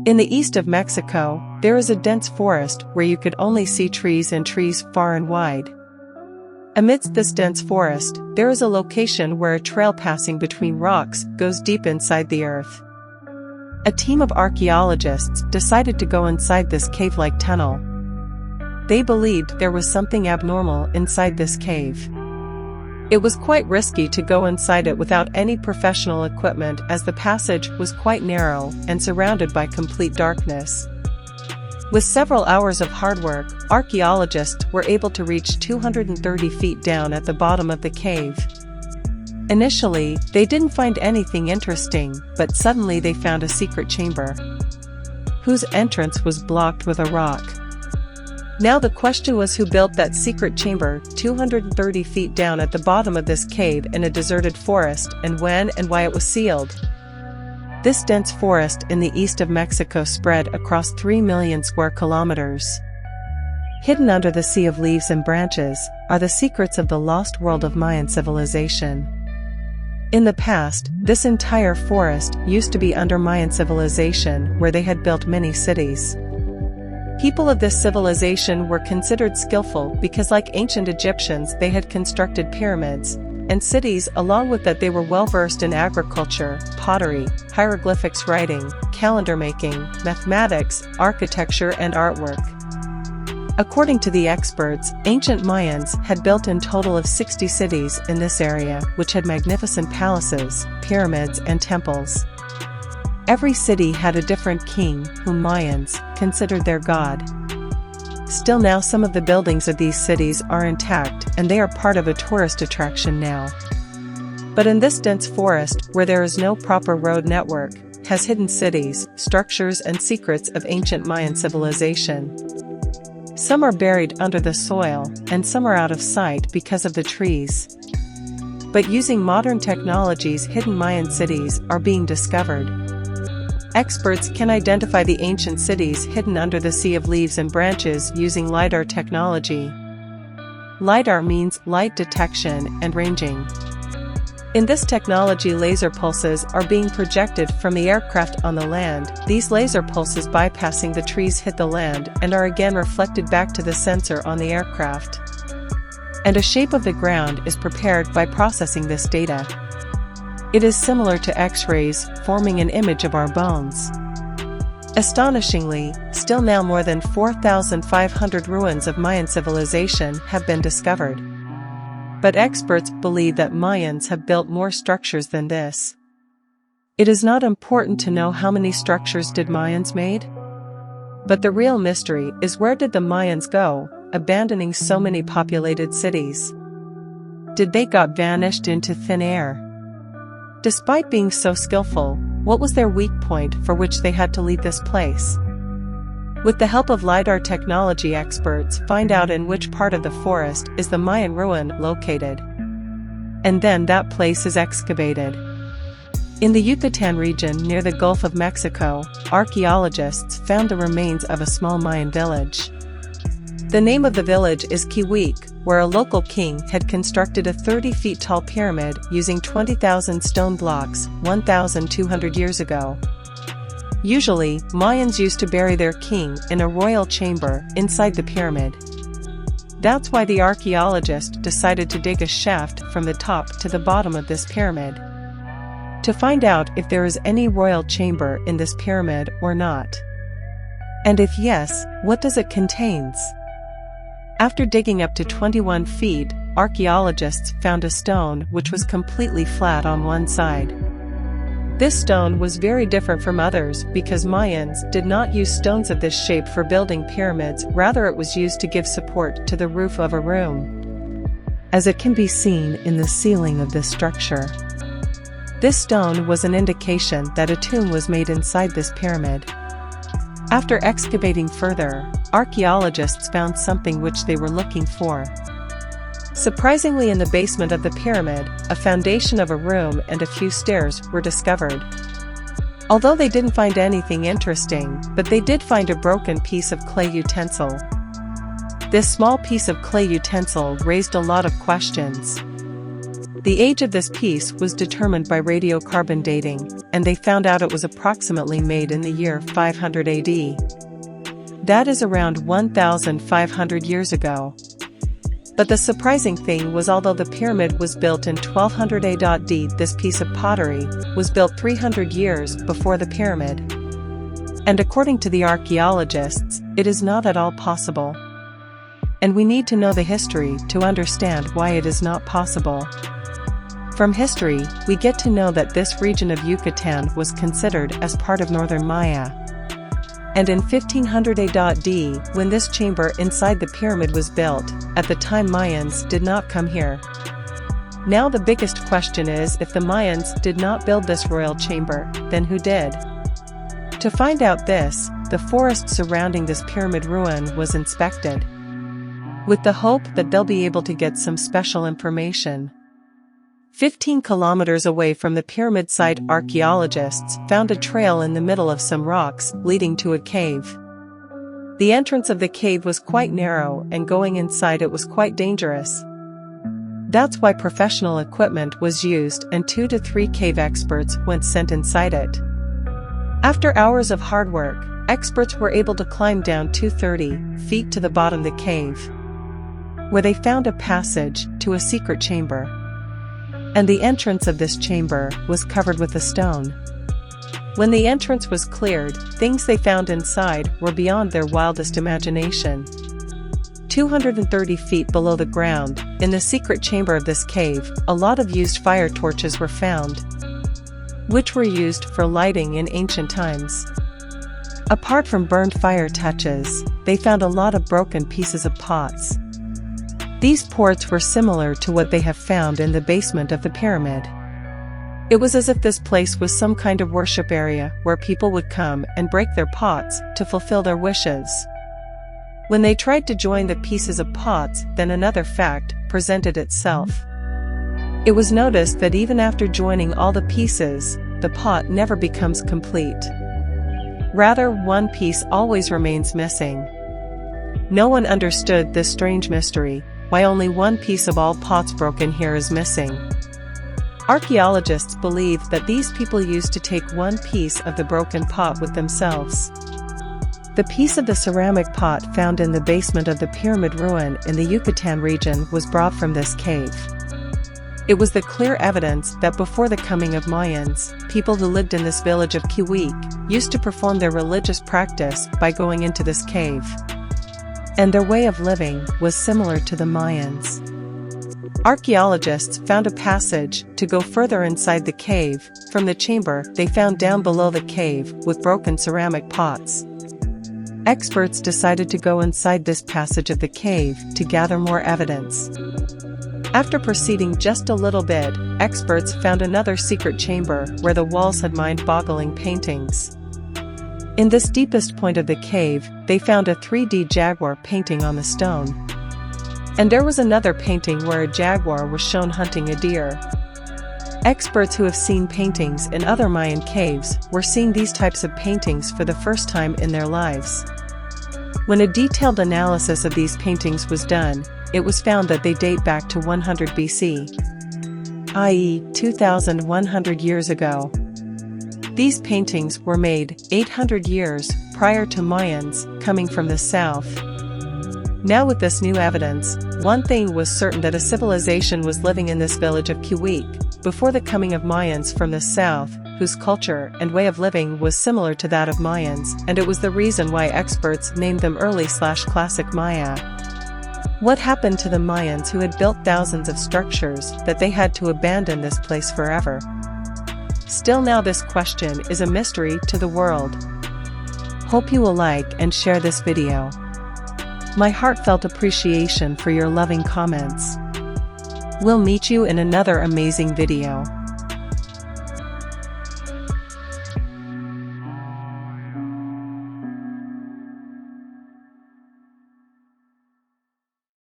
In the east of Mexico, there is a dense forest where you could only see trees and trees far and wide. Amidst this dense forest, there is a location where a trail passing between rocks goes deep inside the earth. A team of archaeologists decided to go inside this cave-like tunnel. They believed there was something abnormal inside this cave. It was quite risky to go inside it without any professional equipment, as the passage was quite narrow and surrounded by complete darkness. With several hours of hard work, archaeologists were able to reach 230 feet down at the bottom of the cave. Initially, they didn't find anything interesting, but suddenly they found a secret chamber, whose entrance was blocked with a rock. Now the question was, who built that secret chamber 230 feet down at the bottom of this cave in a deserted forest, and when and why it was sealed? This dense forest in the east of Mexico spread across 3 million square kilometers. Hidden under the sea of leaves and branches are the secrets of the lost world of Mayan civilization. In the past, this entire forest used to be under Mayan civilization, where they had built many cities. People of this civilization were considered skillful because, like ancient Egyptians, they had constructed pyramids and cities. Along with that, they were well versed in agriculture, pottery, hieroglyphics writing, calendar making, mathematics, architecture and artwork. According to the experts, ancient Mayans had built in total of 60 cities in this area, which had magnificent palaces, pyramids and temples. Every city had a different king, whom Mayans considered their god. Still now, some of the buildings of these cities are intact, and they are part of a tourist attraction now. But in this dense forest, where there is no proper road network, has hidden cities, structures and secrets of ancient Mayan civilization. Some are buried under the soil, and some are out of sight because of the trees. But using modern technologies, hidden Mayan cities are being discovered. Experts can identify the ancient cities hidden under the sea of leaves and branches using LiDAR technology. LiDAR means light detection and ranging. In this technology, laser pulses are being projected from the aircraft on the land. These laser pulses, bypassing the trees, hit the land and are again reflected back to the sensor on the aircraft. And a shape of the ground is prepared by processing this data. It is similar to X-rays, forming an image of our bones. Astonishingly, still now more than 4,500 ruins of Mayan civilization have been discovered. But experts believe that Mayans have built more structures than this. It is not important to know how many structures did Mayans made. But the real mystery is, where did the Mayans go, abandoning so many populated cities? Did they got vanished into thin air? Despite being so skillful, what was their weak point for which they had to leave this place? With the help of LiDAR technology, experts find out in which part of the forest is the Mayan ruin located. And then that place is excavated. In the Yucatan region near the Gulf of Mexico, archaeologists found the remains of a small Mayan village. The name of the village is Kiwik, where a local king had constructed a 30 feet tall pyramid using 20,000 stone blocks 1,200 years ago. Usually, Mayans used to bury their king in a royal chamber inside the pyramid. That's why the archaeologist decided to dig a shaft from the top to the bottom of this pyramid, to find out if there is any royal chamber in this pyramid or not. And if yes, what does it contains? After digging up to 21 feet, archaeologists found a stone which was completely flat on one side. This stone was very different from others because Mayans did not use stones of this shape for building pyramids, rather it was used to give support to the roof of a room, as it can be seen in the ceiling of this structure. This stone was an indication that a tomb was made inside this pyramid. After excavating further, archaeologists found something which they were looking for. Surprisingly, in the basement of the pyramid, a foundation of a room and a few stairs were discovered. Although they didn't find anything interesting, but they did find a broken piece of clay utensil. This small piece of clay utensil raised a lot of questions. The age of this piece was determined by radiocarbon dating, and they found out it was approximately made in the year 500 AD. That is around 1,500 years ago. But the surprising thing was, although the pyramid was built in 1200 AD, this piece of pottery was built 300 years before the pyramid. And according to the archaeologists, it is not at all possible. And we need to know the history to understand why it is not possible. From history, we get to know that this region of Yucatan was considered as part of Northern Maya. And in 1500 AD, when this chamber inside the pyramid was built, at the time Mayans did not come here. Now the biggest question is, if the Mayans did not build this royal chamber, then who did? To find out this, the forest surrounding this pyramid ruin was inspected, with the hope that they'll be able to get some special information. 15 kilometers away from the pyramid site, archaeologists found a trail in the middle of some rocks leading to a cave. The entrance of the cave was quite narrow, and going inside it was quite dangerous. That's why professional equipment was used, and 2 to 3 cave experts went sent inside it. After hours of hard work, experts were able to climb down 230 feet to the bottom of the cave, where they found a passage to a secret chamber. And the entrance of this chamber was covered with a stone. When the entrance was cleared, things they found inside were beyond their wildest imagination. 230 feet below the ground, in the secret chamber of this cave, a lot of used fire torches were found, which were used for lighting in ancient times. Apart from burned fire touches, they found a lot of broken pieces of pots. These pots were similar to what they have found in the basement of the pyramid. It was as if this place was some kind of worship area where people would come and break their pots to fulfill their wishes. When they tried to join the pieces of pots, then another fact presented itself. It was noticed that even after joining all the pieces, the pot never becomes complete. Rather, one piece always remains missing. No one understood this strange mystery, why only one piece of all pots broken here is missing. Archaeologists believe that these people used to take one piece of the broken pot with themselves. The piece of the ceramic pot found in the basement of the pyramid ruin in the Yucatan region was brought from this cave. It was the clear evidence that before the coming of Mayans, people who lived in this village of Kiwik used to perform their religious practice by going into this cave. And their way of living was similar to the Mayans. Archaeologists found a passage to go further inside the cave from the chamber they found down below the cave with broken ceramic pots. Experts decided to go inside this passage of the cave to gather more evidence. After proceeding just a little bit, experts found another secret chamber where the walls had mind-boggling paintings. In this deepest point of the cave, they found a 3D jaguar painting on the stone. And there was another painting where a jaguar was shown hunting a deer. Experts who have seen paintings in other Mayan caves were seeing these types of paintings for the first time in their lives. When a detailed analysis of these paintings was done, it was found that they date back to 100 BC, i.e., 2,100 years ago. These paintings were made 800 years prior to Mayans coming from the south. Now with this new evidence, one thing was certain, that a civilization was living in this village of Kiwik before the coming of Mayans from the south, whose culture and way of living was similar to that of Mayans, and it was the reason why experts named them early/classic Maya. What happened to the Mayans who had built thousands of structures that they had to abandon this place forever? Still now this question is a mystery to the world. Hope you will like and share this video. My heartfelt appreciation for your loving comments. We'll meet you in another amazing video.